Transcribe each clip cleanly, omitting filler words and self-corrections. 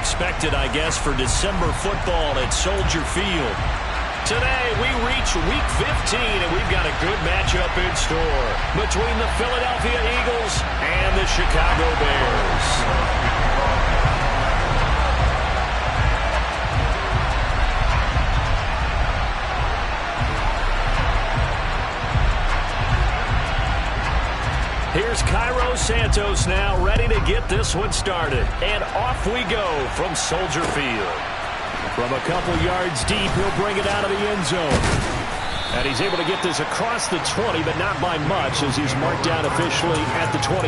expected, I guess, for December football at Soldier Field. Today, we reach Week 15, and we've got a good matchup in store between the Philadelphia Eagles and the Chicago Bears. Here's Cairo Santos now ready to get this one started. And off we go from Soldier Field. From a couple yards deep, he'll bring it out of the end zone. And he's able to get this across the 20, but not by much as he's marked down officially at the 21.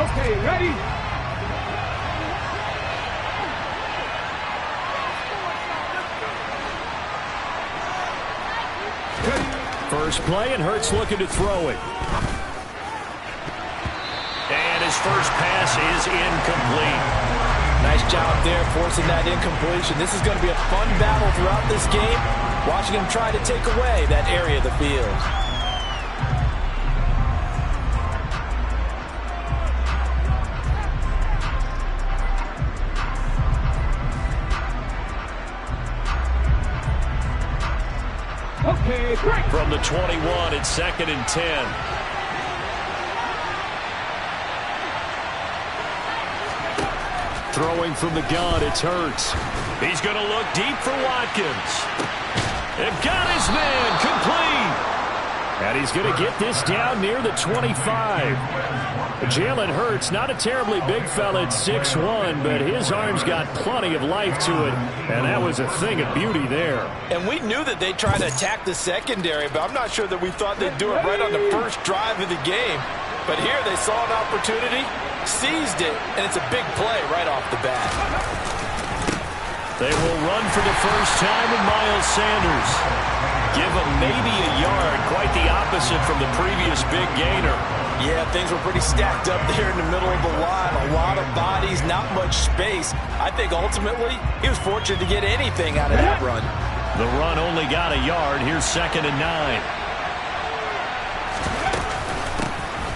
Okay, ready? First play, and Hurts looking to throw it. And his first pass is incomplete. Nice job there forcing that incompletion. This is going to be a fun battle throughout this game. Watching him try to take away that area of the field. Okay, great. From the 21, it's 2nd and 10. Throwing from the gun, it's Hurts. He's going to look deep for Watkins. They've got his man complete. And he's going to get this down near the 25. Jalen Hurts, not a terribly big fella at 6'1", but his arm's got plenty of life to it. And that was a thing of beauty there. And we knew that they'd try to attack the secondary, but I'm not sure that we thought they'd do it right on the first drive of the game. But here they saw an opportunity, seized it, and it's a big play right off the bat. They will run for the first time in Miles Sanders. Give him maybe a yard, quite the opposite from the previous big gainer. Yeah, things were pretty stacked up there in the middle of the line. A lot of bodies, not much space. I think ultimately he was fortunate to get anything out of that run. The run only got a yard. Here's 2nd and 9.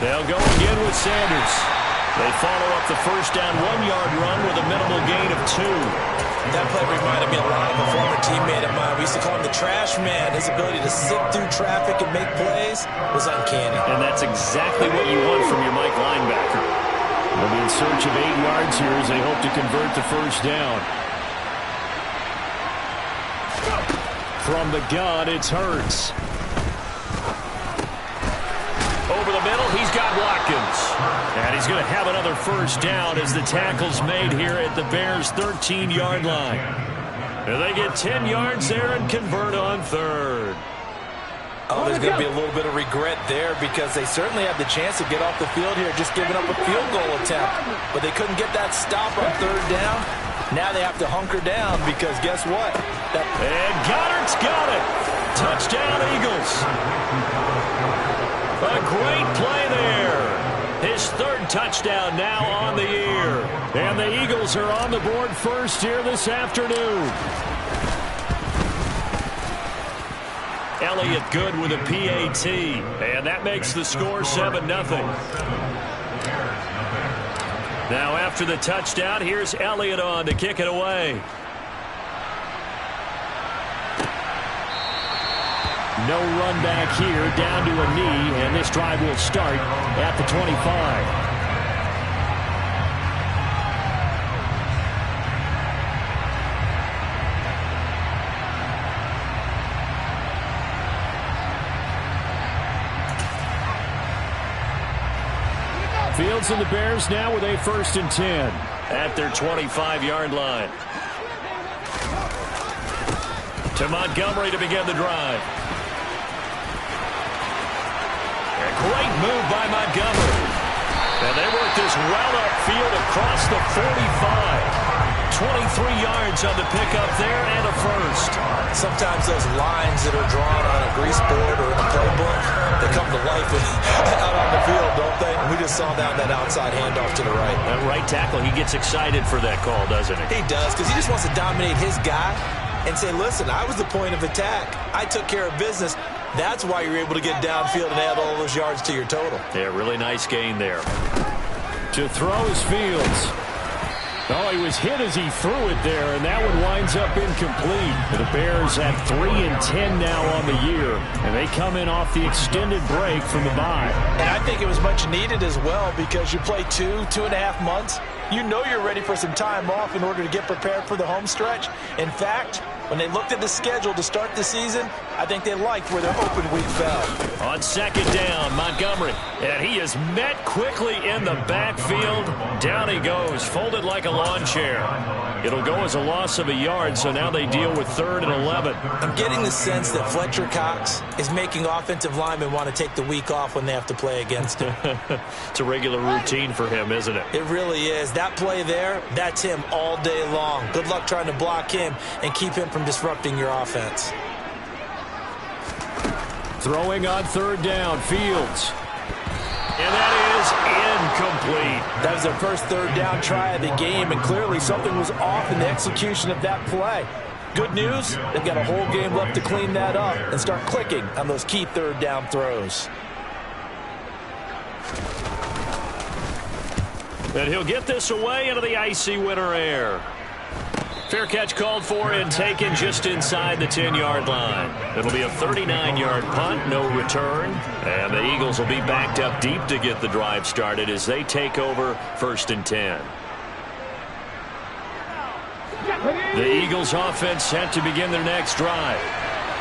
They'll go again with Sanders. They follow up the first down 1-yard run with a minimal gain of 2. That play reminded me a lot of a former teammate of mine. We used to call him the trash man. His ability to sift through traffic and make plays was uncanny. And that's exactly what you want from your Mike linebacker. They'll be in search of 8 yards here as they hope to convert the first down. From the gun, it's Hurts. Over the middle, he's got Watkins. And he's going to have another first down as the tackle's made here at the Bears' 13-yard line. And they get 10 yards there and convert on 3rd. Oh, there's going to be a little bit of regret there because they certainly had the chance to get off the field here, just giving up a field goal attempt. But they couldn't get that stop on 3rd down. Now they have to hunker down because guess what? And Goddard's got it. Touchdown, Eagles. A great play there. His 3rd touchdown now on the year. And the Eagles are on the board first here this afternoon. Elliott good with a PAT. And that makes the score 7-0. Now after the touchdown, here's Elliott on to kick it away. No run back here, down to a knee, and this drive will start at the 25. Fields and the Bears now with a 1st and 10 at their 25-yard line. To Montgomery to begin the drive. A great move by Montgomery. And they work this well upfield across the 45. 23 yards on the pickup there and a first. Sometimes those lines that are drawn on a grease board or in a playbook, they come to life out on the field, don't they? And we just saw that outside handoff to the right. That right tackle, he gets excited for that call, doesn't he? He does, because he just wants to dominate his guy and say, listen, I was the point of attack. I took care of business. That's why you're able to get downfield and add all those yards to your total. Yeah, really nice gain there. To throw is Fields. Oh, he was hit as he threw it there, and that one winds up incomplete. The Bears at 3-10 now on the year, and they come in off the extended break from the bye. And I think it was much needed as well, because you play 2.5 months. You know you're ready for some time off in order to get prepared for the home stretch. In fact, when they looked at the schedule to start the season, I think they liked where their open week fell. On second down, Montgomery. And he is met quickly in the backfield. Down he goes, folded like a lawn chair. It'll go as a loss of a yard, so now they deal with 3rd and 11. I'm getting the sense that Fletcher Cox is making offensive linemen want to take the week off when they have to play against him. It's a regular routine for him, isn't it? It really is. That play there, that's him all day long. Good luck trying to block him and keep him from disrupting your offense. Throwing on 3rd down, Fields. And that is incomplete. That was their first 3rd down try of the game, and clearly something was off in the execution of that play. Good news, they've got a whole game left to clean that up and start clicking on those key 3rd down throws. And he'll get this away into the icy winter air. Fair catch called for and taken just inside the 10-yard line. It'll be a 39-yard punt, no return. And the Eagles will be backed up deep to get the drive started as they take over 1st and 10. The Eagles offense set to begin their next drive.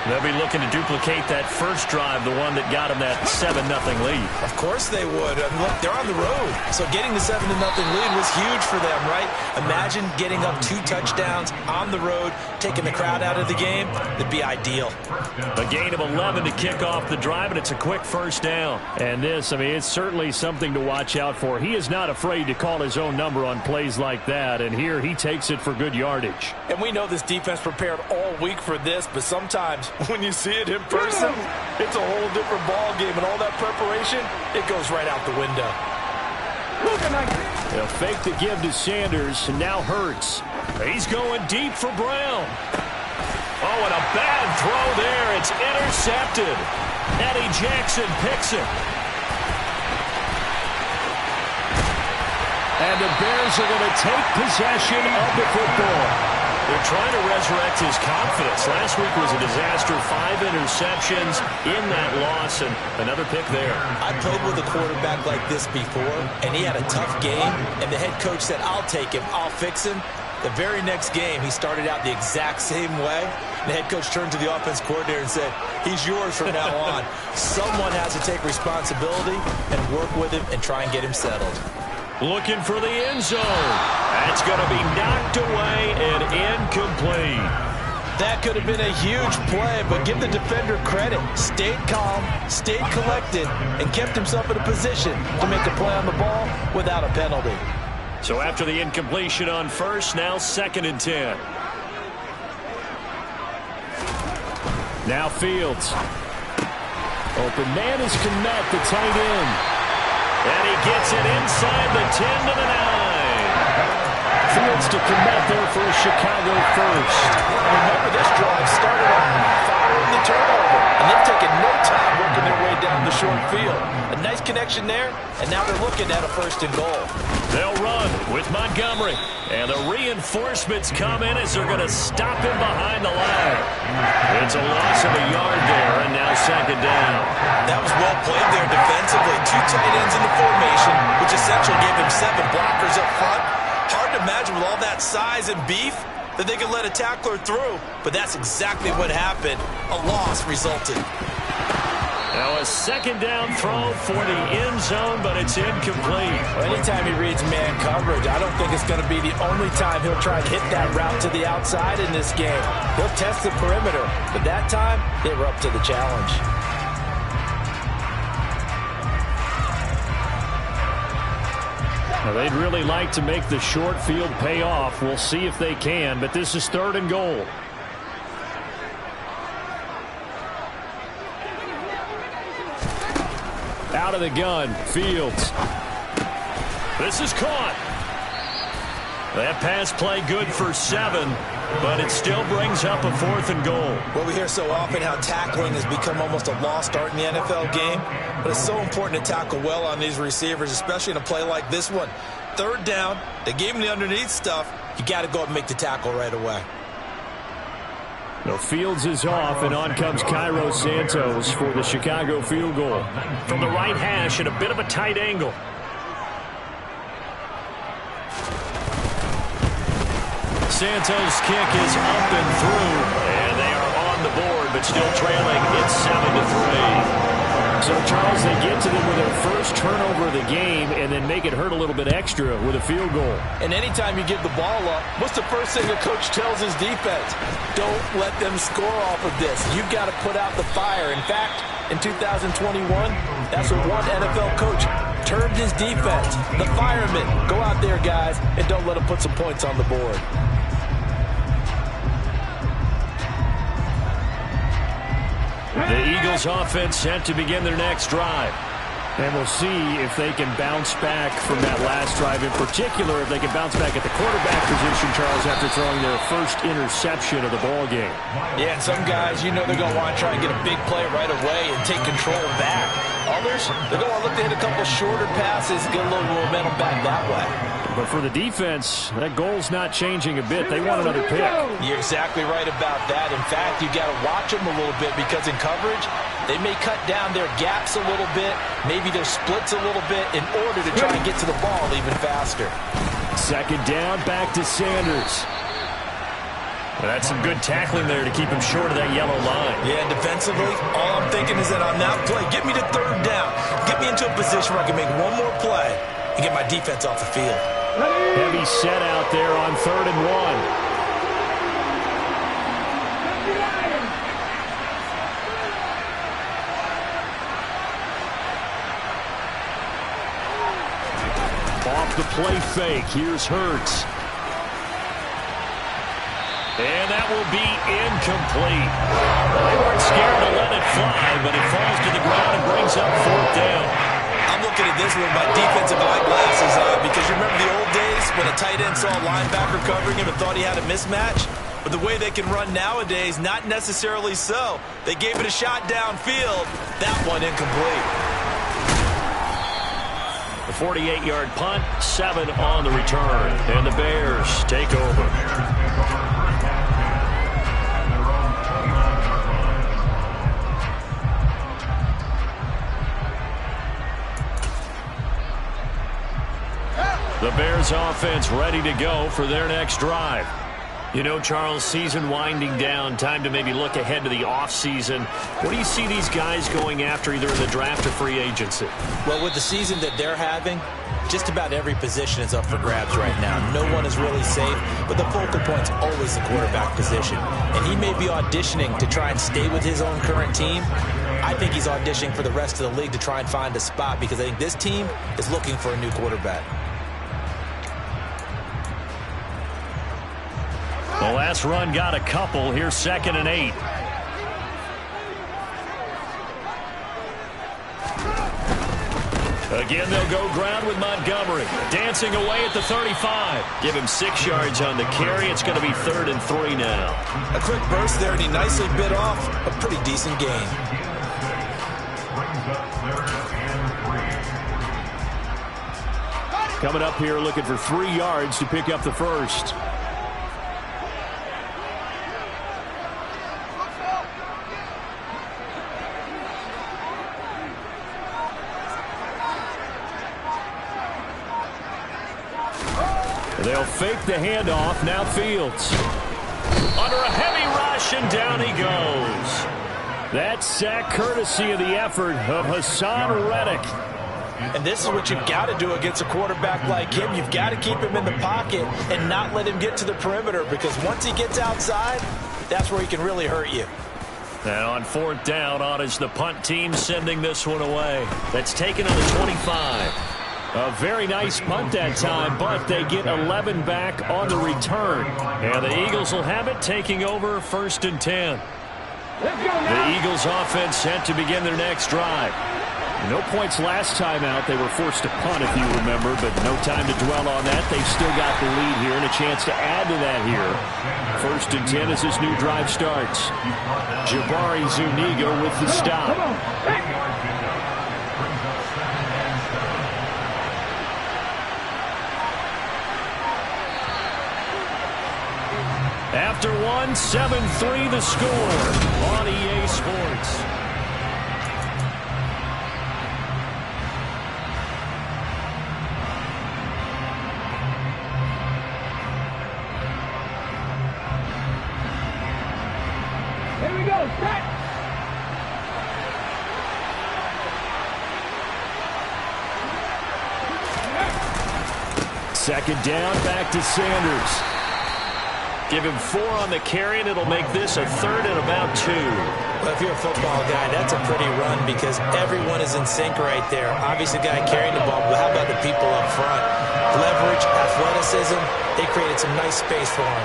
They'll be looking to duplicate that first drive, the one that got them that 7-0 lead. Of course they would. I mean, look, they're on the road. So getting the 7-0 lead was huge for them, right? Imagine getting up 2 touchdowns on the road, taking the crowd out of the game. That'd be ideal. A gain of 11 to kick off the drive, and it's a quick first down. And this, I mean, it's certainly something to watch out for. He is not afraid to call his own number on plays like that, and here he takes it for good yardage. And we know this defense prepared all week for this, but sometimes when you see it in person, it's a whole different ball game, and all that preparation, it goes right out the window. They'll fake the give to Sanders, and now Hurts. He's going deep for Brown. Oh, and a bad throw there. It's intercepted. Eddie Jackson picks it. And the Bears are going to take possession of the football. They're trying to resurrect his confidence. Last week was a disaster. 5 interceptions in that loss, and another pick there. I played with a quarterback like this before, and he had a tough game, and the head coach said, I'll take him, I'll fix him. The very next game, he started out the exact same way. The head coach turned to the offense coordinator and said, he's yours from now on. Someone has to take responsibility and work with him and try and get him settled. Looking for the end zone. That's going to be knocked away and incomplete. That could have been a huge play, but give the defender credit. Stayed calm, stayed collected, and kept himself in a position to make a play on the ball without a penalty. So after the incompletion on first, now 2nd and 10. Now Fields. Open man is Kmet, the tight end. And he gets it inside the 10 to the 9. Fields to Kmet there for a Chicago first. Remember, this drive started off following the turnover, and they've taken no time working their way down the short field. A nice connection there, and now they're looking at a 1st and goal. They'll run with Montgomery, and the reinforcements come in as they're going to stop him behind the line. It's a loss of a yard there, and now 2nd down. That was well played there defensively. 2 tight ends in the formation, which essentially gave him 7 blockers up front. Hard to imagine with all that size and beef that they could let a tackler through, but that's exactly what happened. A loss resulted. Now a 2nd down throw for the end zone, but it's incomplete. Well, anytime he reads man coverage, I don't think it's going to be the only time he'll try and hit that route to the outside in this game. He'll test the perimeter, but that time they were up to the challenge. Well, they'd really like to make the short field pay off. We'll see if they can, but this is 3rd and goal. Out of the gun, Fields. This is caught. That pass play good for 7, but it still brings up a 4th and goal. Well, we hear so often how tackling has become almost a lost art in the NFL game, but it's so important to tackle well on these receivers, especially in a play like this one. 3rd down, they gave him the underneath stuff. You got to go up and make the tackle right away. Now Fields is off, and on comes Cairo Santos for the Chicago field goal. From the right hash at a bit of a tight angle. Santos' kick is up and through, and they are on the board, but still trailing. It's 7-3. So, Charles, they get to them with their first turnover of the game and then make it hurt a little bit extra with a field goal. And anytime you give the ball up, what's the first thing a coach tells his defense? Don't let them score off of this. You've got to put out the fire. In fact, in 2021, that's what one NFL coach termed his defense. The firemen. Go out there, guys, and don't let them put some points on the board. The Eagles offense set to begin their next drive. And we'll see if they can bounce back from that last drive. In particular, if they can bounce back at the quarterback position, Charles, after throwing their first interception of the ball game. Yeah, and some guys, you know they're going to want to try and get a big play right away and take control back. Others, they're going to look to hit a couple shorter passes, get a little momentum back that way. But for the defense, that goal's not changing a bit. They want another pick. You're exactly right about that. In fact, you got to watch them a little bit because in coverage, they may cut down their gaps a little bit, maybe their splits a little bit in order to try and get to the ball even faster. 2nd down, back to Sanders. That's some good tackling there to keep him short of that yellow line. Yeah, and defensively, all I'm thinking is that on that play, get me to 3rd down. Get me into a position where I can make one more play and get my defense off the field. Heavy set out there on 3rd and 1. Off the play fake. Here's Hurts. And that will be incomplete. Well, they weren't scared to let it fly, but it falls to the ground and brings up 4th down. I'm looking at this with my defensive eyeglasses on because you remember the old days when a tight end saw a linebacker covering him and thought he had a mismatch? But the way they can run nowadays, not necessarily so. They gave it a shot downfield. That one incomplete. The 48-yard punt, 7 on the return, and the Bears take over. The Bears offense ready to go for their next drive. You know, Charles, season winding down, time to maybe look ahead to the offseason. What do you see these guys going after either in the draft or free agency? Well, with the season that they're having, just about every position is up for grabs right now. No one is really safe, but the focal point's always the quarterback position. And he may be auditioning to try and stay with his own current team. I think he's auditioning for the rest of the league to try and find a spot because I think this team is looking for a new quarterback. The last run got a couple. Here's 2nd and 8. Again, they'll go ground with Montgomery. Dancing away at the 35. Give him 6 yards on the carry. It's going to be 3rd and 3 now. A quick burst there, and he nicely bit off a pretty decent gain. Coming up here looking for 3 yards to pick up the first. They'll fake the handoff. Now Fields. Under a heavy rush, and down he goes. That sack courtesy of the effort of Hassan Reddick. And this is what you've got to do against a quarterback like him. You've got to keep him in the pocket and not let him get to the perimeter because once he gets outside, that's where he can really hurt you. And on 4th down, on is the punt team sending this one away. That's taken on the 25. A very nice punt that time, but they get 11 back on the return. And the Eagles will have it, taking over 1st and 10. The Eagles offense set to begin their next drive. No points last time out. They were forced to punt, if you remember, but no time to dwell on that. They've still got the lead here and a chance to add to that here. 1st and 10 as this new drive starts. Jabari Zuniga with the stop. After 7-3 the score on EA Sports. Here we go, set! Second down, back to Sanders. Give him 4 on the carry, and it'll make this a 3rd and about 2. Well, if you're a football guy, that's a pretty run because everyone is in sync right there. Obviously, the guy carrying the ball, but how about the people up front? Leverage, athleticism, they created some nice space for him.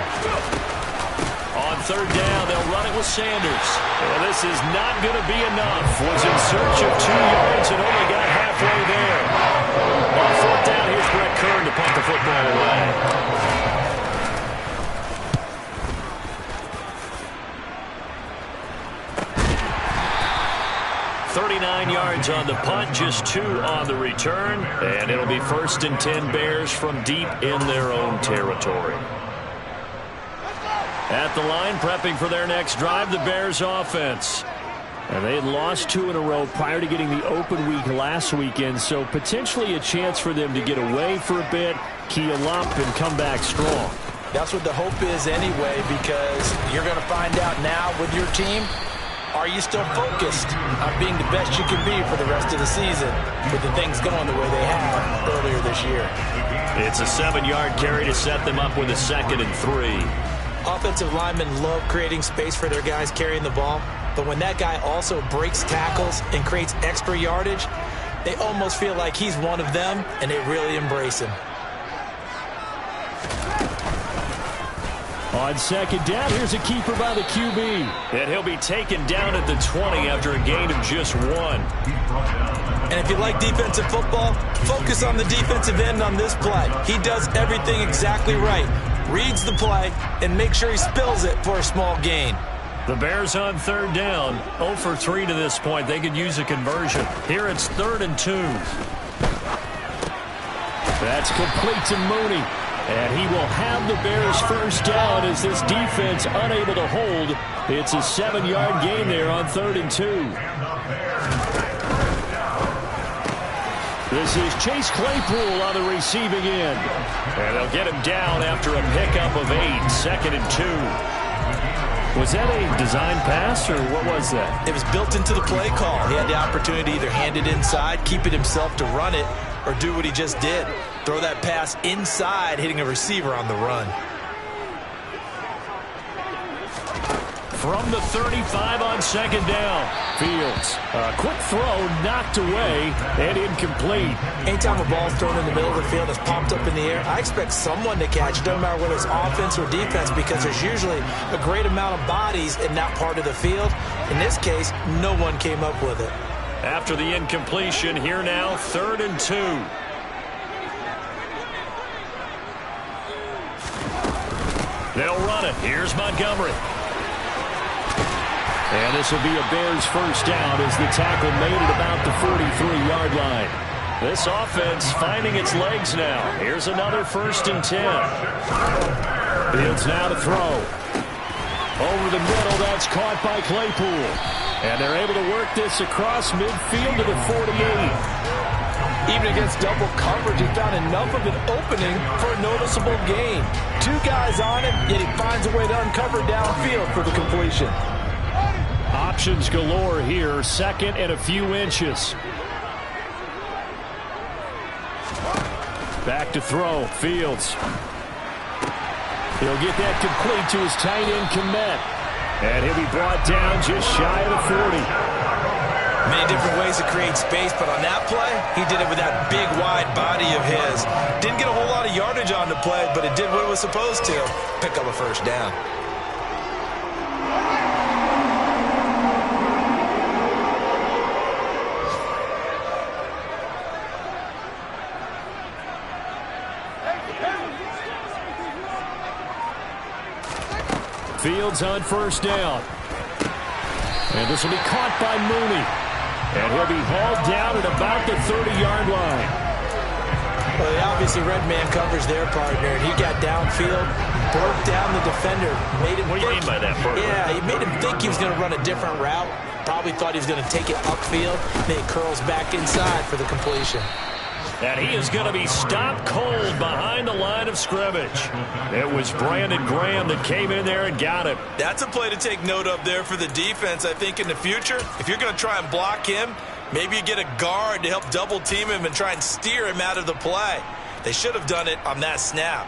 On 3rd down, they'll run it with Sanders. Well, this is not going to be enough. Was in search of 2 yards and only got halfway there. On 4th down, here's Brett Kern to punt the football away. 39 yards on the punt, just 2 on the return, and it'll be 1st and 10 Bears from deep in their own territory. At the line, prepping for their next drive, the Bears offense. And they had lost 2 in a row prior to getting the open week last weekend, so potentially a chance for them to get away for a bit, keel up, and come back strong. That's what the hope is anyway, because you're going to find out now with your team, are you still focused on being the best you can be for the rest of the season with the things going the way they have earlier this year? It's a 7-yard carry to set them up with a 2nd and 3. Offensive linemen love creating space for their guys carrying the ball, but when that guy also breaks tackles and creates extra yardage, they almost feel like he's one of them, and they really embrace him. On 2nd down, here's a keeper by the QB. And he'll be taken down at the 20 after a gain of just 1. And if you like defensive football, focus on the defensive end on this play. He does everything exactly right. Reads the play and makes sure he spills it for a small gain. The Bears on 3rd down, 0 for 3 to this point. They could use a conversion. Here it's 3rd and 2. That's complete to Mooney. And he will have the Bears 1st down as this defense unable to hold. It's a 7-yard gain there on 3rd and 2. This is Chase Claypool on the receiving end. And they'll get him down after a pickup of 8, 2nd and 2. Was that a design pass, or what was that? It was built into the play call. He had the opportunity to either hand it inside, keep it himself to run it, or do what he just did. Throw that pass inside, hitting a receiver on the run. From the 35 on 2nd down, Fields. A quick throw knocked away and incomplete. Anytime a ball's thrown in the middle of the field that's popped up in the air, I expect someone to catch it, doesn't matter whether it's offense or defense, because there's usually a great amount of bodies in that part of the field. In this case, no one came up with it. After the incompletion, here now, 3rd and 2. They'll run it. Here's Montgomery. And this will be a Bears 1st down as the tackle made it about the 43-yard line. This offense finding its legs now. Here's another 1st and 10. Fields now to throw. Over the middle, that's caught by Claypool. And they're able to work this across midfield to the 48. Even against double coverage, he found enough of an opening for a noticeable gain. 2 guys on him, yet he finds a way to uncover downfield for the completion. Options galore here, 2nd and a few inches. Back to throw, Fields. He'll get that complete to his tight end, Kmet. And he'll be brought down just shy of the 40. Many different ways to create space, but on that play, he did it with that big, wide body of his. Didn't get a whole lot of yardage on the play, but it did what it was supposed to. Pick up a first down. Fields on first down. And this will be caught by Mooney. And he'll be hauled down at about the 30-yard line. Well, he obviously red man covers their partner, and he got downfield, broke down the defender, made him What do you mean by that, Bert? Yeah, he made him think he was going to run a different route. Probably thought he was going to take it upfield. Then he curls back inside for the completion. And he is going to be stopped cold behind the line of scrimmage. It was Brandon Graham that came in there and got him. That's a play to take note of there for the defense. I think in the future, if you're going to try and block him, maybe you get a guard to help double team him and try and steer him out of the play. They should have done it on that snap.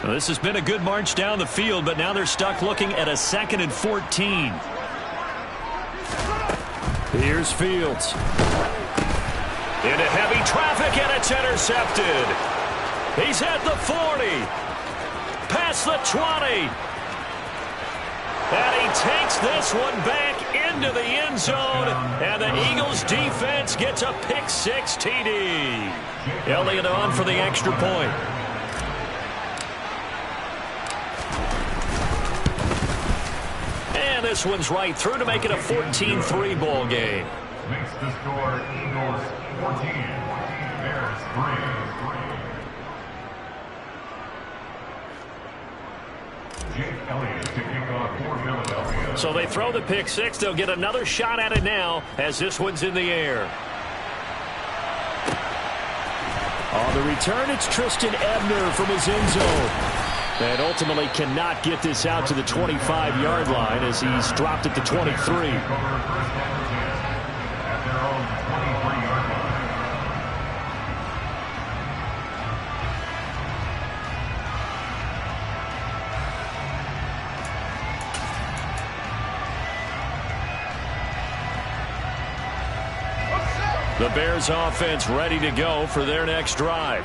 Well, this has been a good march down the field, but now they're stuck looking at a 2nd and 14. Here's Fields. Into heavy traffic, and it's intercepted. He's at the 40. Past the 20. And he takes this one back into the end zone. And the Eagles defense gets a pick-6 TD. Elliott on for the extra point. And this one's right through to make it a 14-3 ball game. Makes the score Eagles 14, Bears 3. Jake Elliott to kick off for Philadelphia. So they throw the pick-6. They'll get another shot at it now as this one's in the air. On the return, it's Tristan Ebner from his end zone. And ultimately cannot get this out to the 25-yard line as he's dropped at the 23. The Bears offense ready to go for their next drive.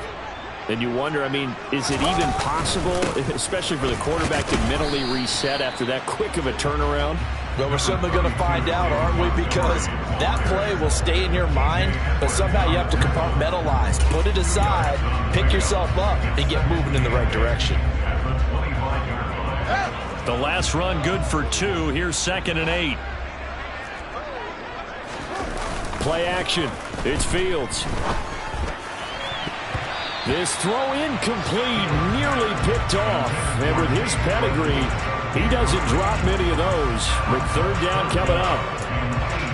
And you wonder, I mean, is it even possible, especially for the quarterback, to mentally reset after that quick of a turnaround? Well, we're certainly going to find out, aren't we? Because that play will stay in your mind, but somehow you have to compartmentalize. Put it aside, pick yourself up, and get moving in the right direction. The last run good for 2. Here's 2nd and 8. Play action. It's Fields. This throw incomplete, nearly picked off. And with his pedigree, he doesn't drop many of those. But 3rd down coming up.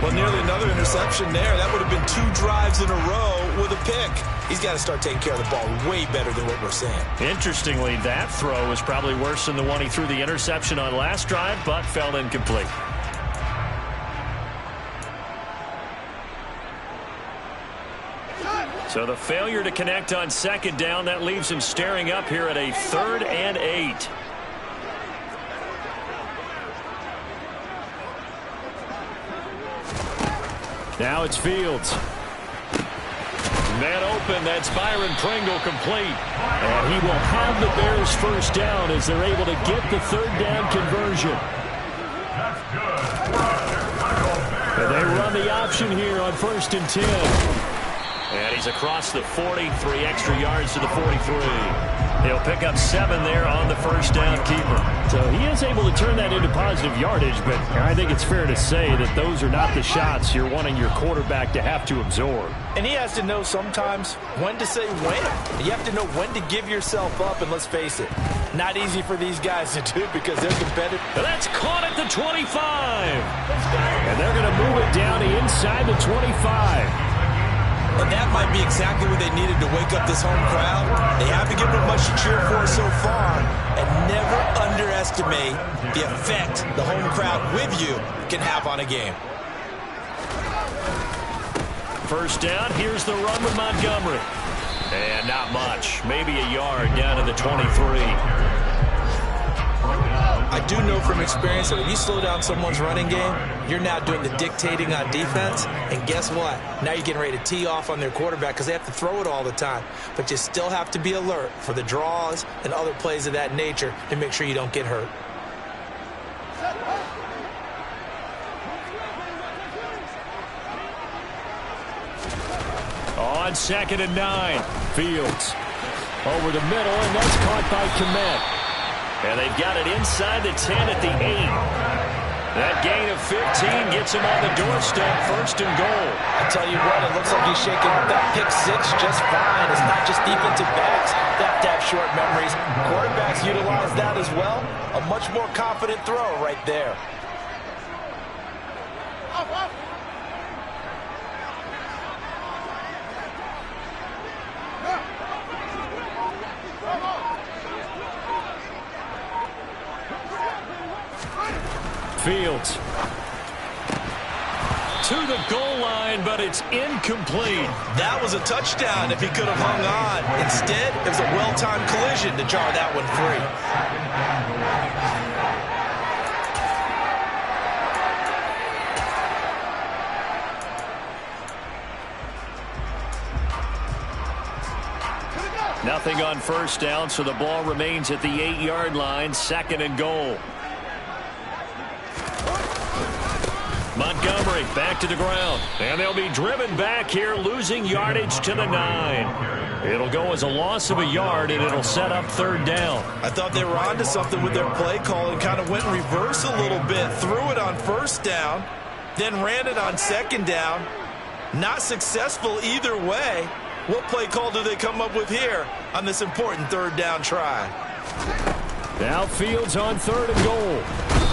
Well, nearly another interception there. That would have been 2 drives in a row with a pick. He's got to start taking care of the ball way better than what we're saying. Interestingly, that throw was probably worse than the one he threw the interception on last drive, but fell incomplete. So the failure to connect on 2nd down, that leaves him staring up here at a 3rd and 8. Now it's Fields. Man open, that's Byron Pringle complete. And he will have the Bears first down as they're able to get the 3rd down conversion. And they run the option here on 1st and 10. And he's across the 40, 3 extra yards to the 43. He'll pick up 7 there on the first down keeper. So he is able to turn that into positive yardage, but I think it's fair to say that those are not the shots you're wanting your quarterback to have to absorb. And he has to know sometimes when to say when. You have to know when to give yourself up, and let's face it, not easy for these guys to do because they're competitive. That's caught at the 25. And they're going to move it down to inside the 25. And that might be exactly what they needed to wake up this home crowd. They haven't given them much to cheer for so far. And never underestimate the effect the home crowd with you can have on a game. First down, here's the run with Montgomery. And not much, maybe a yard down to the 23. I do know from experience that when you slow down someone's running game, you're now doing the dictating on defense. And guess what? Now you're getting ready to tee off on their quarterback because they have to throw it all the time. But you still have to be alert for the draws and other plays of that nature to make sure you don't get hurt. On 2nd and 9, Fields over the middle, and that's caught by Kmet. And they've got it inside the 10 at the 8. That gain of 15 gets him on the doorstep, 1st and goal. I tell you what, it looks like he's shaking that pick 6 just fine. It's not just defensive backs that have to have short memories. Quarterbacks utilize that as well. A much more confident throw right there. Fields to the goal line, but it's incomplete. That was a touchdown if he could have hung on. Instead, it was a well-timed collision to jar that one free. Nothing on 1st down, so the ball remains at the 8-yard line, 2nd and goal. Montgomery back to the ground, and they'll be driven back here, losing yardage to the 9. It'll go as a loss of a yard, and it'll set up 3rd down. I thought they were onto something with their play call and kind of went in reverse a little bit. Threw it on 1st down, then ran it on 2nd down. Not successful either way. What play call do they come up with here on this important 3rd down try? Now Fields on 3rd and goal,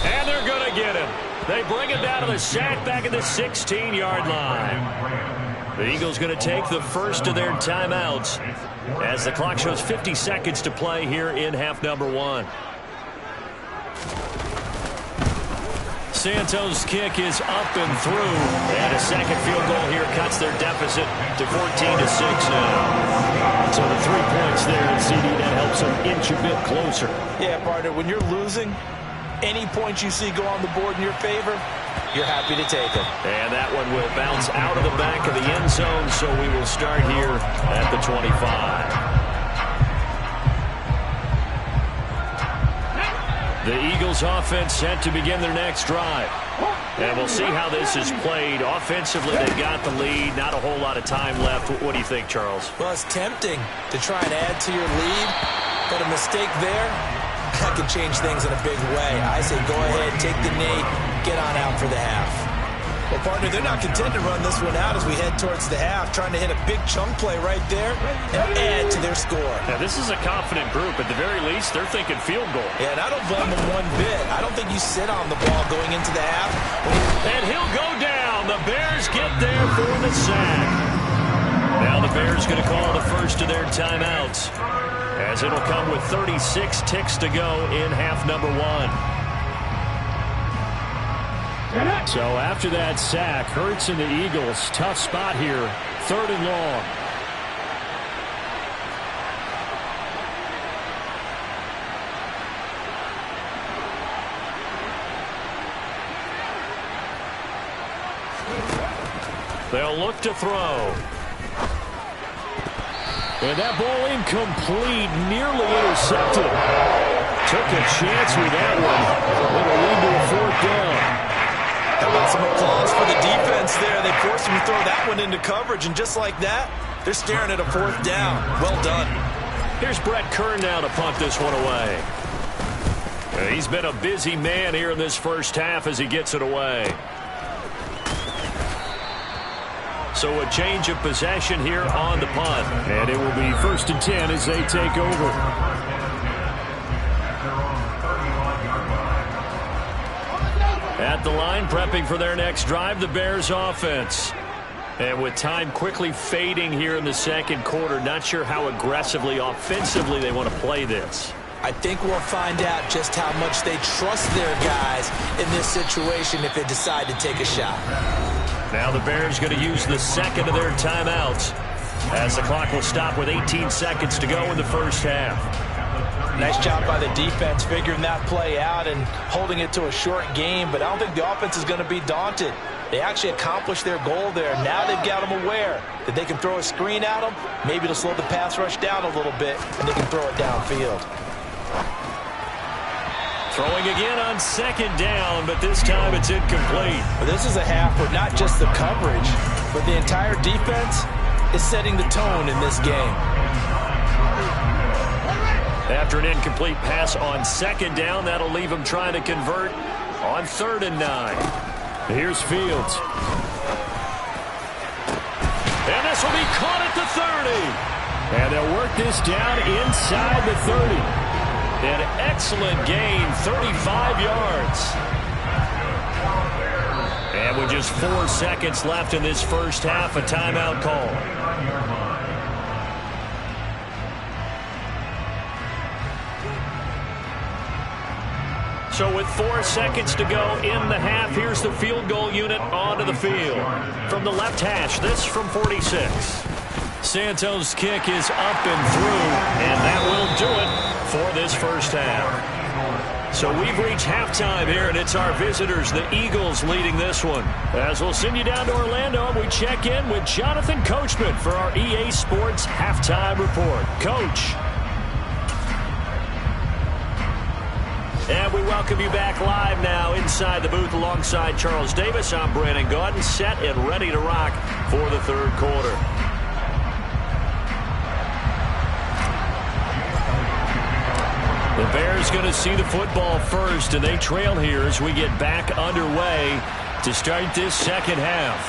and they're going to get him. They bring it down to the sack back at the 16-yard line. The Eagles going to take the first of their timeouts as the clock shows 50 seconds to play here in half number 1. Santos' kick is up and through, and a second field goal here cuts their deficit to 14-6 now. So the 3 points there, and CD, that helps them inch a bit closer. Yeah, partner, when you're losing, any points you see go on the board in your favor, you're happy to take them. And that one will bounce out of the back of the end zone, so we will start here at the 25. The Eagles offense set to begin their next drive. And we'll see how this is played. Offensively, they've got the lead. Not a whole lot of time left. What do you think, Charles? Well, it's tempting to try and add to your lead, but a mistake there, that could change things in a big way. I say go ahead, take the knee, get on out for the half. Well, partner, they're not content to run this one out as we head towards the half, trying to hit a big chunk play right there and add to their score. Now, this is a confident group. At the very least, they're thinking field goal. Yeah, and I don't blame them one bit. I don't think you sit on the ball going into the half. And he'll go down. The Bears get there for the sack. Now the Bears going to call the first of their timeouts, as it'll come with 36 ticks to go in half number 1. So after that sack, Hurts and the Eagles, tough spot here, 3rd and long. They'll look to throw. And that ball incomplete, nearly intercepted. Took a chance with that one. It'll lead to a 4th down. How about some applause for the defense there? They forced him to throw that one into coverage, and just like that, they're staring at a 4th down. Well done. Here's Brett Kern now to punt this one away. He's been a busy man here in this first half as he gets it away. So a change of possession here on the punt. And it will be 1st and 10 as they take over. At the line, prepping for their next drive, the Bears offense. And with time quickly fading here in the 2nd quarter, not sure how aggressively, offensively they want to play this. I think we'll find out just how much they trust their guys in this situation if they decide to take a shot. Now the Bears going to use the 2nd of their timeouts, as the clock will stop with 18 seconds to go in the first half. Nice job by the defense figuring that play out and holding it to a short game, but I don't think the offense is going to be daunted. They actually accomplished their goal there. Now they've got them aware that they can throw a screen at them. Maybe it'll slow the pass rush down a little bit, and they can throw it downfield. Throwing again on second down, but this time it's incomplete. But this is a half where not just the coverage, but the entire defense is setting the tone in this game. After an incomplete pass on second down, that'll leave him trying to convert on 3rd and 9. Here's Fields. And this will be caught at the 30. And they'll work this down inside the 30. An excellent gain, 35 yards. And with just 4 seconds left in this first half, a timeout call. So with 4 seconds to go in the half, here's the field goal unit onto the field. From the left hash, this from 46. Santos' kick is up and through, and that will do it for this first half. So we've reached halftime here, and it's our visitors, the Eagles, leading this one. As we'll send you down to Orlando, we check in with Jonathan Coachman for our EA Sports Halftime Report. Coach. And we welcome you back live now inside the booth alongside Charles Davis. I'm Brandon Gaudin, set and ready to rock for the third quarter. The Bears going to see the football first, and they trail here as we get back underway to start this second half.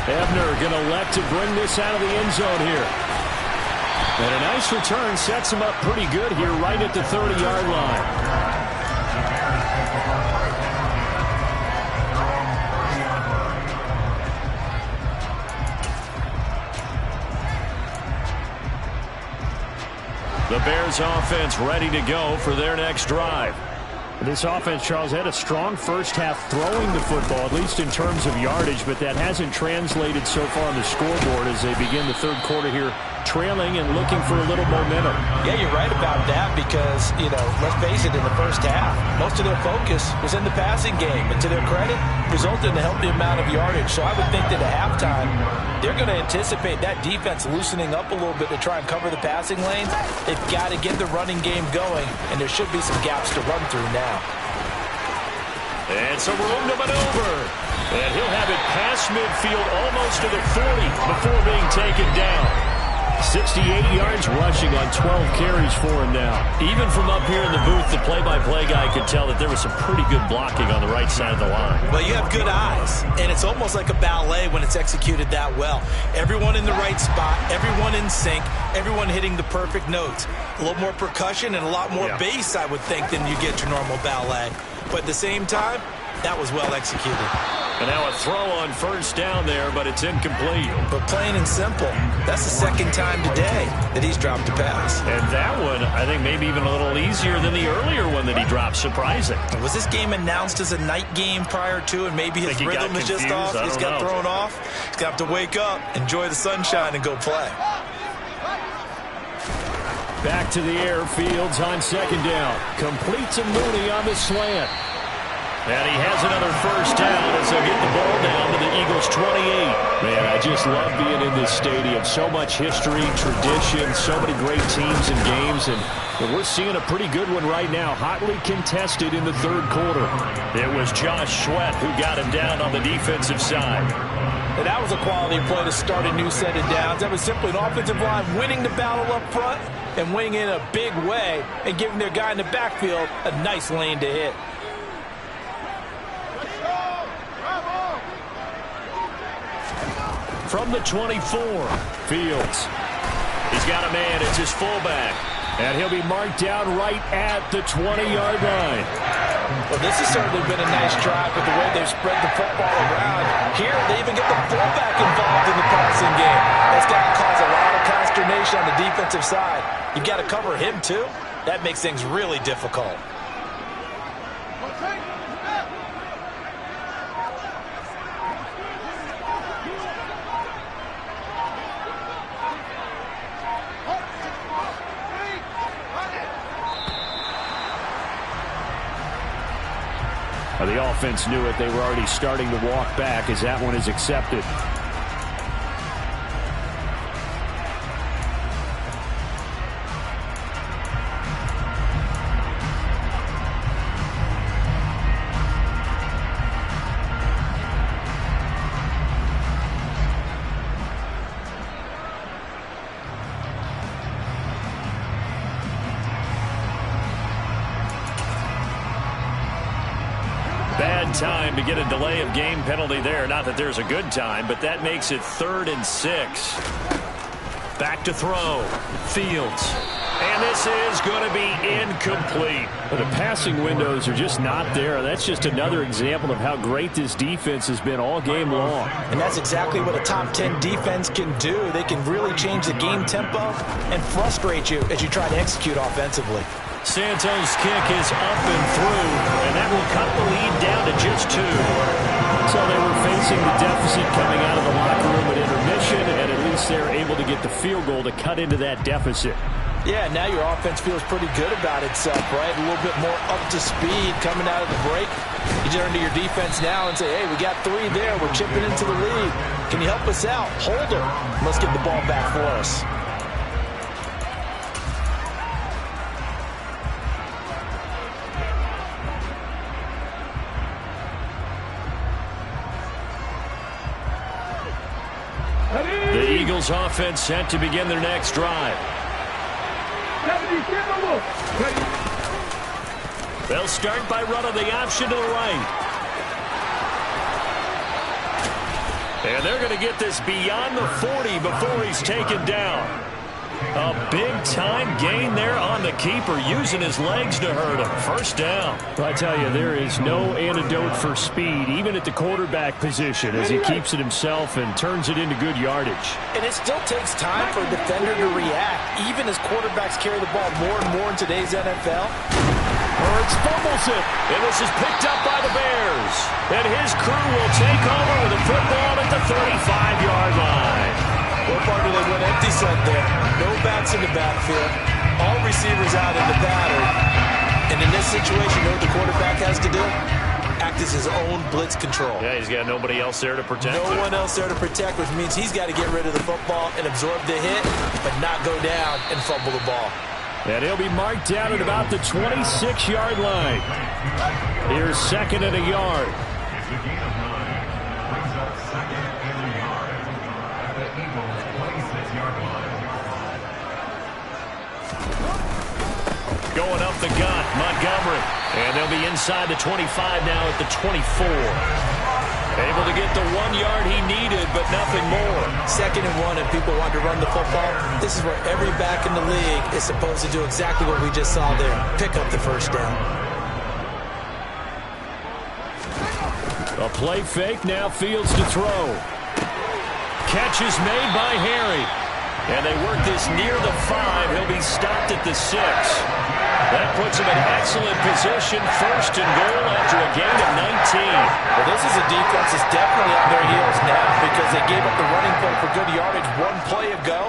Ebner going to elect to bring this out of the end zone here. And a nice return sets him up pretty good here right at the 30-yard line. The Bears offense ready to go for their next drive. This offense, Charles, had a strong first half throwing the football, at least in terms of yardage, but that hasn't translated so far on the scoreboard as they begin the third quarter here, trailing and looking for a little momentum. Yeah, you're right about that because, let's face it, in the first half, most of their focus was in the passing game. And to their credit, resulted in a healthy amount of yardage. So I would think that at halftime, they're going to anticipate that defense loosening up a little bit to try and cover the passing lanes. They've got to get the running game going, and there should be some gaps to run through now. And some room to maneuver. And he'll have it past midfield almost to the 40 before being taken down. 68 yards rushing on 12 carries for him now. Even from up here in the booth, the play-by-play guy could tell that there was some pretty good blocking on the right side of the line. Well, you have good eyes, and it's almost like a ballet when it's executed that well. Everyone in the right spot, everyone in sync, everyone hitting the perfect notes. A little more percussion and a lot more bass, I would think, than you get your normal ballet. But at the same time, that was well executed. And now a throw on first down there, but it's incomplete. But plain and simple, that's the second time today that he's dropped a pass. And that one, I think, maybe even a little easier than the earlier one that he dropped. Surprising. Was this game announced as a night game prior to, and maybe his rhythm is just off? He's got thrown off. He's going to have to wake up, enjoy the sunshine, and go play. Back to the air, Fields on second down. Complete to Mooney on the slant. And he has another first down as they'll get the ball down to the Eagles' 28. Man, I just love being in this stadium. So much history, tradition, so many great teams and games. And we're seeing a pretty good one right now, hotly contested in the third quarter. It was Josh Sweat who got him down on the defensive side. And that was a quality play to start a new set of downs. That was simply an offensive line winning the battle up front and winning in a big way and giving their guy in the backfield a nice lane to hit. From the 24, Fields. He's got a man. It's his fullback. And he'll be marked down right at the 20-yard line. Well, this has certainly been a nice drive with the way they've spread the football around. Here, they even get the fullback involved in the passing game. That's got to cause a lot of consternation on the defensive side. You've got to cover him, too. That makes things really difficult. The offense knew it. They were already starting to walk back as that one is accepted. Bad time to get a delay of game penalty there. Not that there's a good time, but that makes it 3rd and 6. Back to throw. Fields. And this is going to be incomplete. But the passing windows are just not there. That's just another example of how great this defense has been all game long. And that's exactly what a top 10 defense can do. They can really change the game tempo and frustrate you as you try to execute offensively. Santos' kick is up and through, and that will cut the lead down to just 2. So they were facing the deficit coming out of the locker room at intermission, and at least they're able to get the field goal to cut into that deficit. Yeah, now your offense feels pretty good about itself, right? A little bit more up to speed coming out of the break. You turn to your defense now and say, hey, we got 3 there. We're chipping into the lead. Can you help us out? Hold them. Let's get the ball back for us. The Eagles offense set to begin their next drive. They'll start by running the option to the right. And they're going to get this beyond the 40 before he's taken down. A big-time gain there on the keeper, using his legs to hurt him. First down. I tell you, there is no antidote for speed, even at the quarterback position, as he keeps it himself and turns it into good yardage. And it still takes time for a defender to react, even as quarterbacks carry the ball more and more in today's NFL. Hurts fumbles it, and this is picked up by the Bears. And his crew will take over with the football at the 35-yard line. What part do they went empty set there? No backs in the backfield. All receivers out in the pattern. And in this situation, you know what the quarterback has to do? Act as his own blitz control. Yeah, he's got nobody else there to protect him. No one else there to protect, which means he's got to get rid of the football and absorb the hit, but not go down and fumble the ball. And he'll be marked down at about the 26-yard line. Here's 2nd and a yard. Going up the gut, Montgomery. And they'll be inside the 25 now at the 24. Able to get the 1 yard he needed, but nothing more. 2nd and 1, and people want to run the football. This is where every back in the league is supposed to do exactly what we just saw there. Pick up the first down. A play fake, now Fields to throw. Catch is made by Harry. And they work this near the 5. He'll be stopped at the 6. That puts him in excellent position, 1st and goal after a gain of 19. Well, this is a defense that's definitely on their heels now because they gave up the running play for good yardage 1 play ago.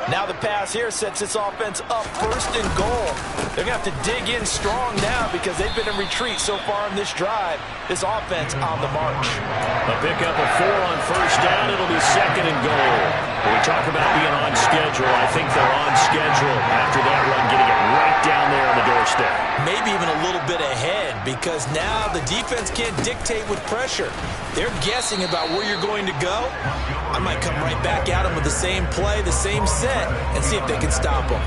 Now the pass here sets this offense up 1st and goal. They're going to have to dig in strong now because they've been in retreat so far in this drive. This offense on the march. A pickup of 4 on 1st down. It'll be 2nd and goal. When we talk about being on schedule, I think they're on schedule after that run, getting it right down there on the doorstep. Maybe even a little bit ahead because now the defense can't dictate with pressure. They're guessing about where you're going to go. I might come right back at them with the same play, the same set, and see if they can stop them.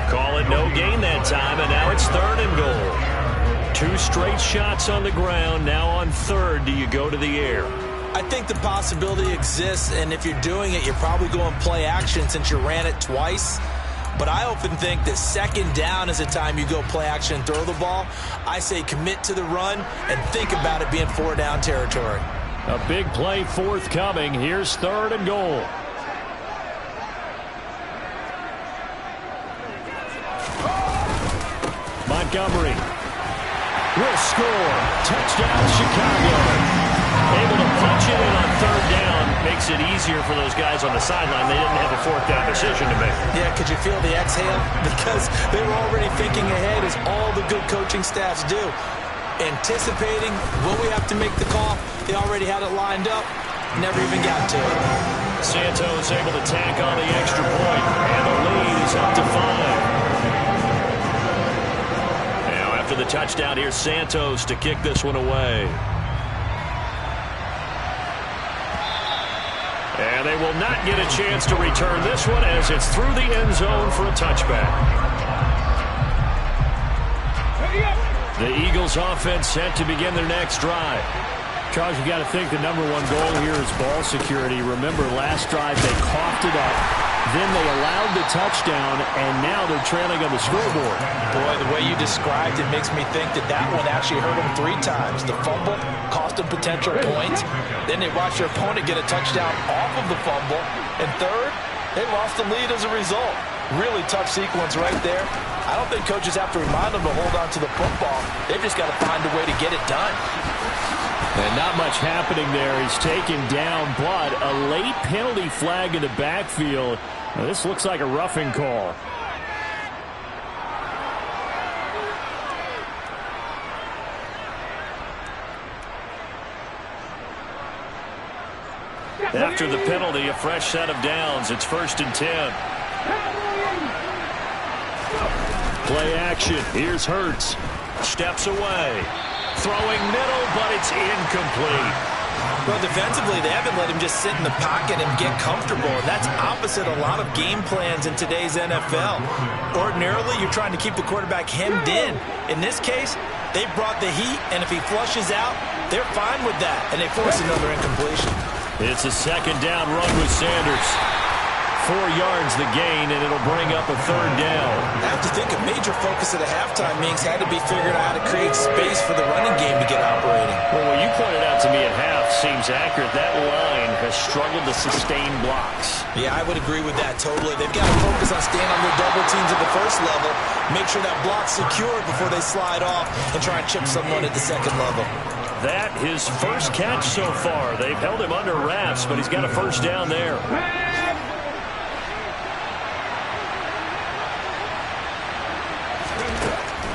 Call it no gain that time, and now it's 3rd and goal. 2 straight shots on the ground. Now on 3rd, do you go to the air? I think the possibility exists, and if you're doing it, you're probably going play action since you ran it twice. But I often think that 2nd down is the time you go play action and throw the ball. I say commit to the run and think about it being 4 down territory. A big play forthcoming. Here's 3rd and goal. Montgomery will score. Touchdown, Chicago. Able to punch it in on 3rd down. Makes it easier for those guys on the sideline. They didn't have a 4th down decision to make. Yeah, could you feel the exhale? Because they were already thinking ahead, as all the good coaching staffs do. anticipating, will we have to make the call? They already had it lined up, never even got to it. Santos able to tack on the extra point, and the lead is up to 5. Now after the touchdown, here's Santos to kick this one away. And they will not get a chance to return this one as it's through the end zone for a touchback. The Eagles offense set to begin their next drive. Charles, you got to think the #1 goal here is ball security. Remember, last drive they coughed it up, then they allowed the touchdown, and now they're trailing on the scoreboard. Boy, the way you described it makes me think that that one actually hurt them 3 times. The fumble cost them potential points. Then they watched their opponent get a touchdown off of the fumble. And third, they lost the lead as a result. Really tough sequence right there. I don't think coaches have to remind them to hold on to the football. They've just got to find a way to get it done. And not much happening there. He's taken down, but a late penalty flag in the backfield. Now, this looks like a roughing call. After the penalty, a fresh set of downs. It's 1st and 10. Play action. Here's Hurts. Steps away. Throwing middle, but it's incomplete. Well, defensively, they haven't let him just sit in the pocket and get comfortable. And that's opposite a lot of game plans in today's NFL. Ordinarily, you're trying to keep the quarterback hemmed in. In this case, they brought the heat, and if he flushes out, they're fine with that. And they force another incompletion. It's a 2nd down run with Sanders. 4 yards the gain, and it'll bring up a 3rd down. I have to think a major focus at a halftime means had to be figured out how to create space for the running game to get operating. Well, what you pointed out to me at half seems accurate. That line has struggled to sustain blocks. Yeah, I would agree with that totally. They've got to focus on staying on their double teams at the first level, make sure that block's secured before they slide off and try and chip someone at the second level. That his first catch so far. They've held him under wraps, but he's got a 1st down there.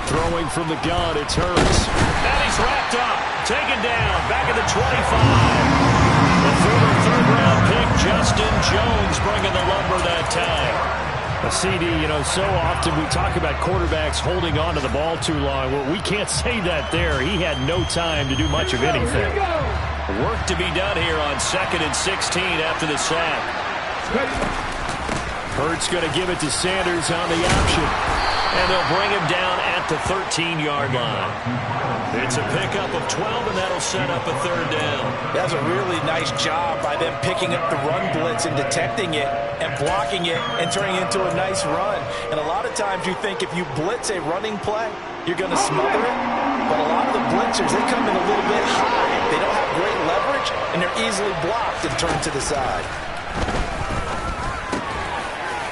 Throwing from the gun, it's Hurts. And he's wrapped up, taken down, back at the 25. The former 3rd-round pick, Justin Jones, bringing the lumber that time. A CD, so often we talk about quarterbacks holding on to the ball too long. Well, we can't say that there. He had no time to do much of anything. Work to be done here on 2nd and 16 after the sack. Hurts going to give it to Sanders on the option. And they'll bring him down at the 13-yard line. It's a pickup of 12, and that'll set up a 3rd down. That's a really nice job by them picking up the run blitz and detecting it and blocking it and turning it into a nice run. And a lot of times you think if you blitz a running play, you're going to smother it. But a lot of the blitzers, they come in a little bit high. They don't have great leverage, and they're easily blocked and turned to the side.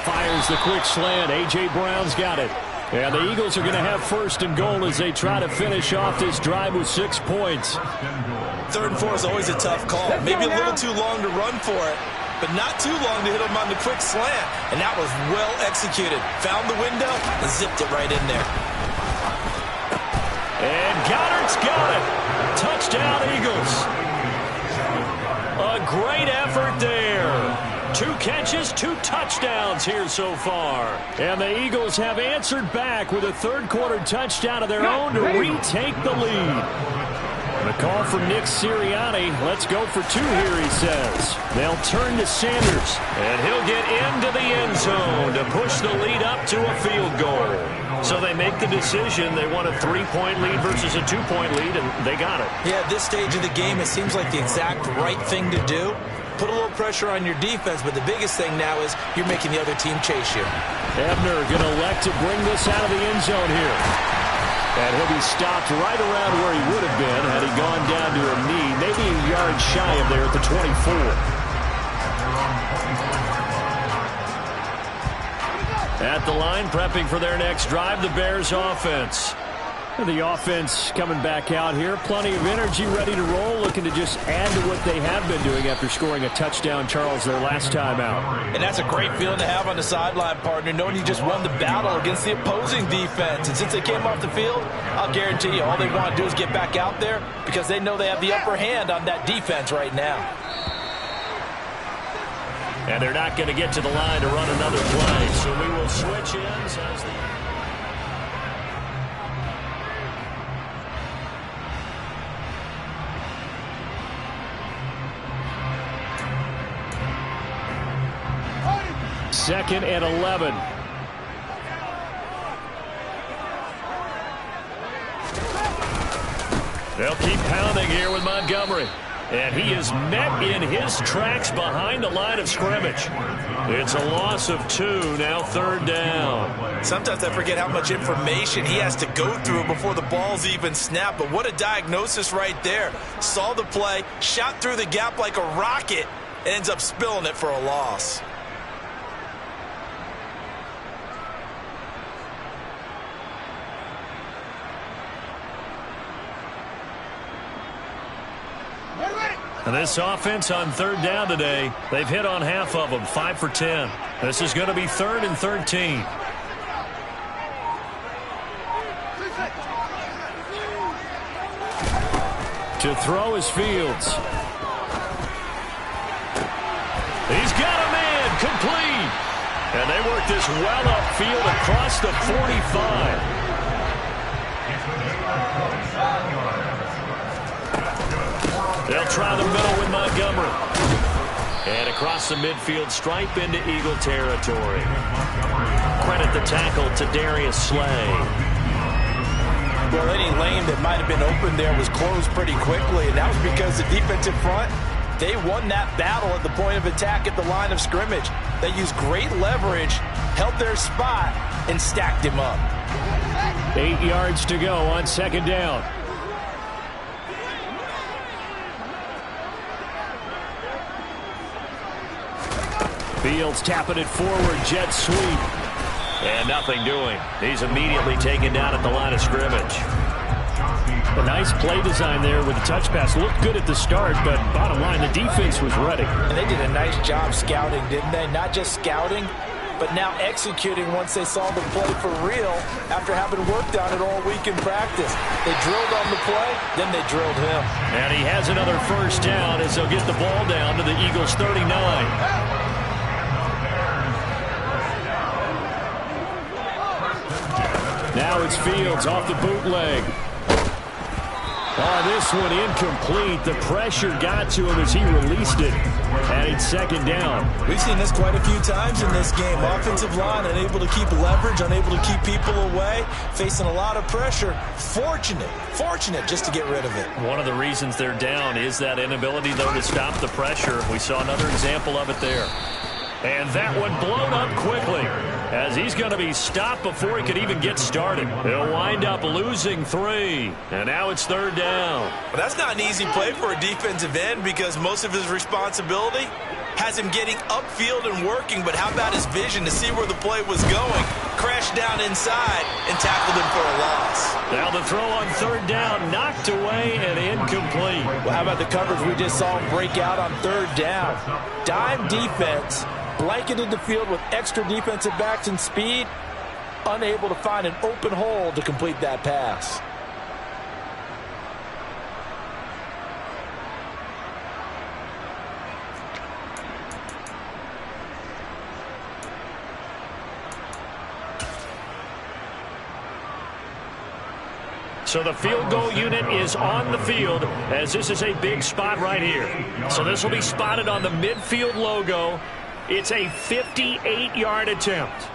Fires the quick slant. A.J. Brown's got it. And the Eagles are going to have 1st and goal as they try to finish off this drive with 6 points. 3rd and 4 is always a tough call. Maybe a little too long to run for it, but not too long to hit him on the quick slant. And that was well executed. Found the window and zipped it right in there. And Goddard's got it. Touchdown, Eagles. A great effort there. 2 catches, 2 touchdowns here so far. And the Eagles have answered back with a 3rd-quarter touchdown of their own to retake the lead. The call from Nick Sirianni. Let's go for 2 here, he says. They'll turn to Sanders, and he'll get into the end zone to push the lead up to a field goal. So they make the decision. They want a 3-point lead versus a 2-point lead, and they got it. Yeah, at this stage of the game, it seems like the exact right thing to do. Put a little pressure on your defense, but the biggest thing now is you're making the other team chase you. Ebner going to elect to bring this out of the end zone here. And he'll be stopped right around where he would have been had he gone down to a knee, maybe a yard shy of there at the 24. At the line, prepping for their next drive, the Bears offense. The offense coming back out here. Plenty of energy, ready to roll, looking to just add to what they have been doing after scoring a touchdown, Charles, their last time out. And that's a great feeling to have on the sideline, partner, knowing you just won the battle against the opposing defense. And since they came off the field, I'll guarantee you all they want to do is get back out there because they know they have the upper hand on that defense right now. And they're not going to get to the line to run another play, so we will switch ends as the... Second and 11. They'll keep pounding here with Montgomery. And he is met in his tracks behind the line of scrimmage. It's a loss of 2, now third down. Sometimes I forget how much information he has to go through before the ball's even snapped. But what a diagnosis right there. Saw the play, shot through the gap like a rocket, and ends up spilling it for a loss. This offense on third down today, they've hit on half of them, 5 for 10. This is going to be 3rd and 13. To throw is Fields. He's got a man, complete. And they work this well upfield across the 45. They'll try the middle with Montgomery. And across the midfield stripe into Eagle territory. Credit the tackle to Darius Slay. Well, any lane that might have been open there was closed pretty quickly, and that was because the defensive front, they won that battle at the point of attack at the line of scrimmage. They used great leverage, held their spot, and stacked him up. 8 yards to go on second down. Fields tapping it forward, jet sweep. And nothing doing. He's immediately taken down at the line of scrimmage. A nice play design there with the touch pass. Looked good at the start, but bottom line, the defense was ready. And they did a nice job scouting, didn't they? Not just scouting, but now executing once they saw the play for real after having worked on it all week in practice. They drilled on the play, then they drilled him. And he has another first down as they'll get the ball down to the Eagles' 39. Now it's Fields off the bootleg. Oh, this one incomplete. The pressure got to him as he released it. And it's second down. We've seen this quite a few times in this game. Offensive line unable to keep leverage, unable to keep people away, facing a lot of pressure. Fortunate just to get rid of it. One of the reasons they're down is that inability, though, to stop the pressure. We saw another example of it there. And that one blown up quickly as he's going to be stopped before he could even get started. He'll wind up losing 3. And now it's third down. Well, that's not an easy play for a defensive end because most of his responsibility has him getting upfield and working. But how about his vision to see where the play was going? Crashed down inside and tackled him for a loss. Now the throw on third down, knocked away and incomplete. Well, how about the coverage we just saw him break out on third down? Dime defense. Blanketed the field with extra defensive backs and speed, unable to find an open hole to complete that pass. So the field goal unit is on the field as this is a big spot right here. So this will be spotted on the midfield logo. It's a 58-yard attempt.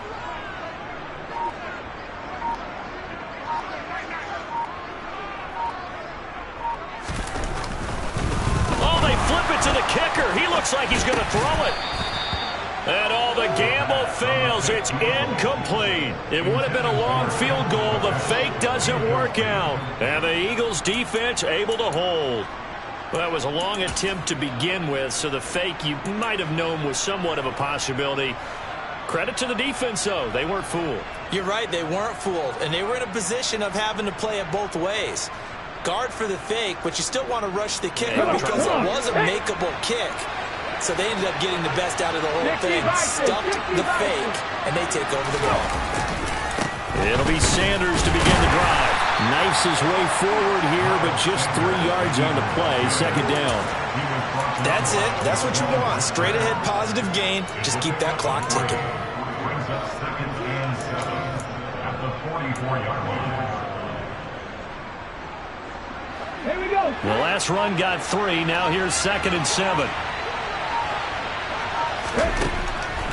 Oh, they flip it to the kicker. He looks like he's going to throw it. And all the gamble fails. It's incomplete. It would have been a long field goal. The fake doesn't work out. And the Eagles defense able to hold. Well, that was a long attempt to begin with, so the fake you might have known was somewhat of a possibility. Credit to the defense, though. They weren't fooled. You're right, they weren't fooled, and they were in a position of having to play it both ways. Guard for the fake, but you still want to rush the kicker because it was a makeable kick. So they ended up getting the best out of the whole thing, stuffed the fake, and they take over the ball. It'll be Sanders to begin the drive. Knifes his way forward here, but just 3 yards on the play. Second down. That's it. That's what you want. Straight ahead positive gain. Just keep that clock ticking. Brings up second and 7 at the 44-yard line. Here we go. The last run got 3. Now here's second and 7.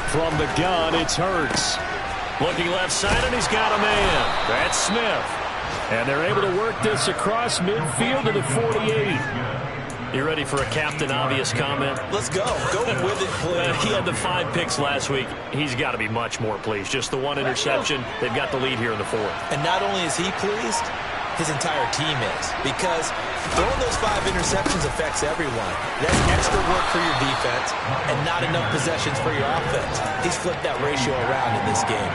From the gun, it's Hurts. Looking left side, and he's got a man. That's Smith. And they're able to work this across midfield to the 48. You ready for a Captain Obvious comment? Let's go. Go with it, please. He had the 5 picks last week. He's got to be much more pleased. Just the 1 interception. They've got the lead here in the 4th. And not only is he pleased, his entire team is. Because throwing those 5 interceptions affects everyone. That's extra work for your defense and not enough possessions for your offense. He's flipped that ratio around in this game.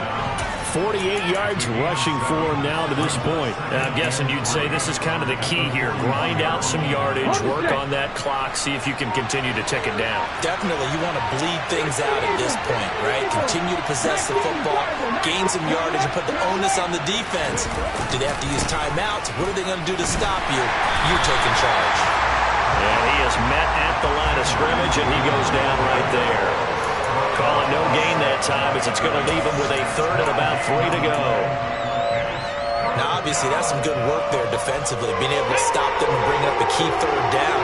48 yards rushing for him now to this point. And I'm guessing you'd say this is kind of the key here. Grind out some yardage, work on that clock, see if you can continue to tick it down. Definitely, you want to bleed things out at this point, right? Continue to possess the football, gain some yardage, and put the onus on the defense. Do they have to use timeouts? What are they going to do to stop you? You're taking charge. And he is met at the line of scrimmage, and he goes down right there. Calling no gain that time as it's going to leave him with a 3rd and about 3 to go. Now, obviously, that's some good work there defensively, being able to stop them and bring up a key 3rd down.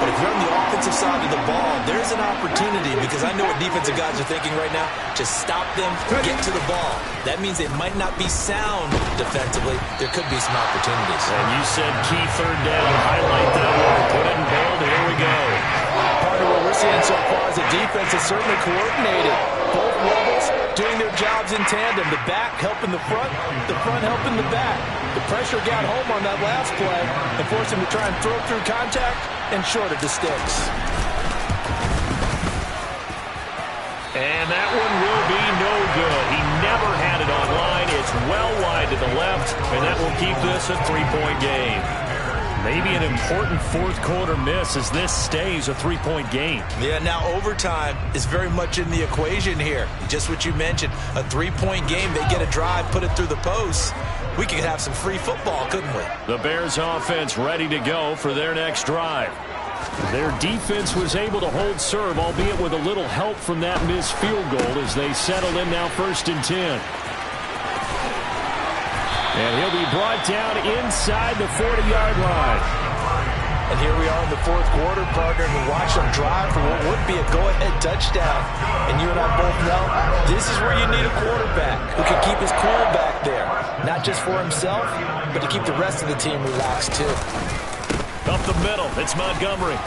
But if you're on the offensive side of the ball, there's an opportunity because I know what defensive guys are thinking right now. Just stop them, get to the ball. That means they might not be sound defensively. There could be some opportunities. And you said key 3rd down. Highlight that one. Put it in bold. Here we go. Part of what we're seeing so far is the defense is certainly coordinated. Both levels doing their jobs in tandem. The back helping the front helping the back. The pressure got home on that last play and forced him to try and throw through contact and short of the sticks. And that one will be no good. He never had it on line. It's well wide to the left, and that will keep this a 3-point game. Maybe an important 4th quarter miss as this stays a 3-point game. Yeah, now overtime is very much in the equation here. Just what you mentioned, a 3-point game. They get a drive, put it through the posts. We could have some free football, couldn't we? The Bears offense ready to go for their next drive. Their defense was able to hold serve, albeit with a little help from that missed field goal as they settle in now 1st and 10. And he'll be brought down inside the 40-yard line. And here we are in the 4th quarter, partner, and watch them drive for what would be a go-ahead touchdown. And you and I both know this is where you need a quarterback who can keep his cool back there. Not just for himself, but to keep the rest of the team relaxed, too. Up the middle, it's Montgomery.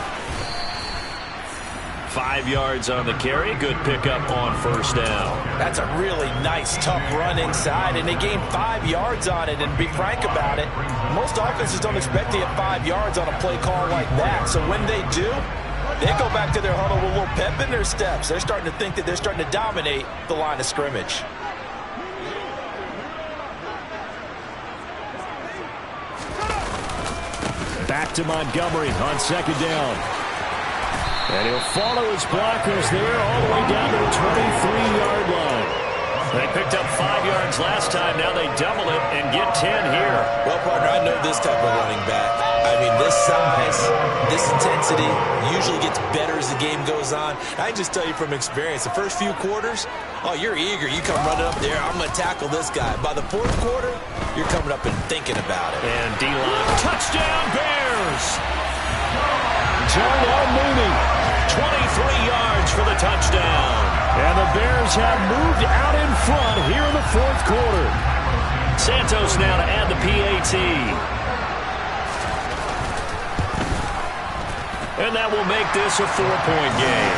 5 yards on the carry. Good pickup on 1st down. That's a really nice, tough run inside, and they gained 5 yards on it. And to be frank about it, most offenses don't expect to get 5 yards on a play call like that. So when they do, they go back to their huddle with a little pep in their steps. They're starting to think that they're starting to dominate the line of scrimmage. Back to Montgomery on 2nd down. And he'll follow his blockers there all the way down to the 23-yard line. They picked up 5 yards last time. Now they double it and get 10 here. Well, partner, I know this type of running back. I mean, this size, this intensity usually gets better as the game goes on. I can just tell you from experience, the first few quarters, oh, you're eager. You come running up there, I'm going to tackle this guy. By the 4th quarter, you're coming up and thinking about it. And D-line, touchdown Bears! Darnell Mooney, 23 yards for the touchdown. And the Bears have moved out in front here in the 4th quarter. Santos now to add the PAT. And that will make this a 4-point game.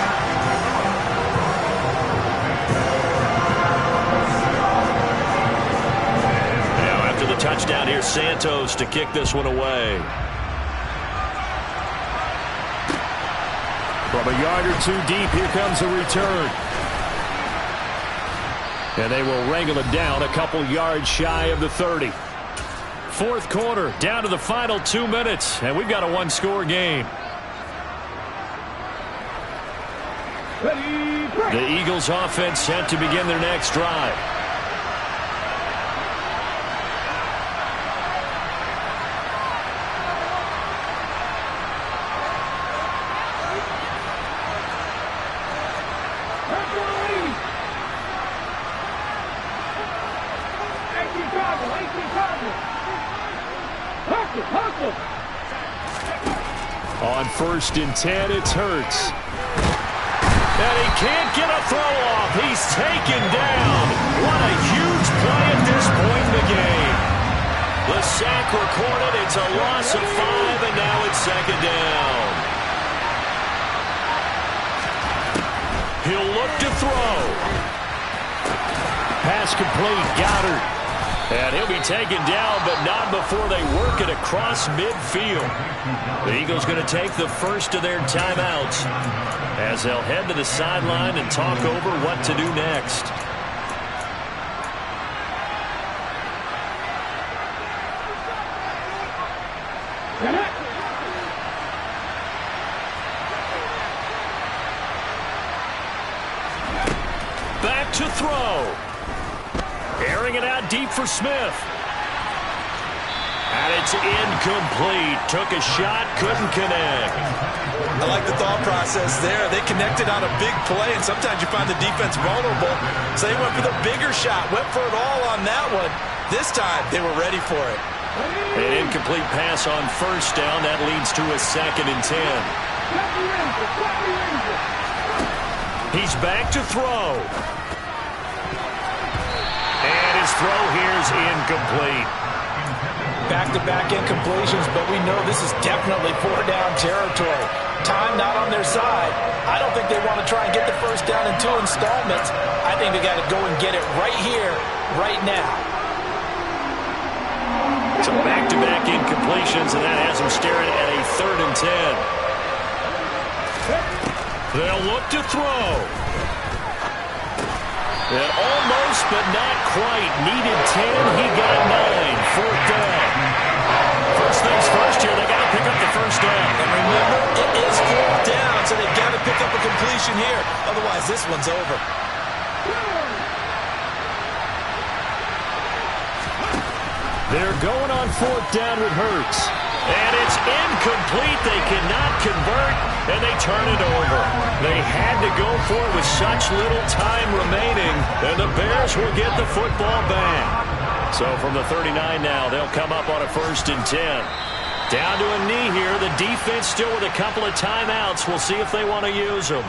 Now after the touchdown, here's Santos to kick this one away. From a yard or 2 deep, here comes a return. And they will wrangle it down a couple yards shy of the 30. 4th quarter, down to the final 2 minutes, and we've got a 1-score game. The Eagles offense set to begin their next drive. On 1st and 10, it's Hurts. And he can't get a throw off. He's taken down. What a huge play at this point in the game. The sack recorded. It's a loss of 5, and now it's 2nd down. He'll look to throw. Pass complete. Goddard. And he'll be taken down, but not before they work it across midfield. The Eagles going to take the first of their timeouts as they'll head to the sideline and talk over what to do next. Back to throw. Airing it out deep for Smith. And it's incomplete. Took a shot, couldn't connect. I like the thought process there. They connected on a big play, and sometimes you find the defense vulnerable. So they went for the bigger shot, went for it all on that one. This time, they were ready for it. An incomplete pass on 1st down. That leads to a 2nd and 10. He's back to throw. And his throw here's incomplete. Back-to-back incompletions, but we know this is definitely 4-down territory. Time not on their side. I don't think they want to try and get the 1st down in 2 installments. I think they got to go and get it right here, right now. So back-to-back incompletions, and that has them staring at a 3rd and 10. They'll look to throw. And almost, but not quite. Needed 10. He got 9. 4th down. First things first here, they got to pick up the 1st down. And remember, it is 4th down, so they've got to pick up a completion here. Otherwise, this one's over. They're going on 4th down with Hurts. And it's incomplete. They cannot convert, and they turn it over. They had to go for it with such little time remaining, and the Bears will get the football back. So from the 39 now, they'll come up on a 1st and 10. Down to a knee here. The defense still with a couple of timeouts. We'll see if they want to use them.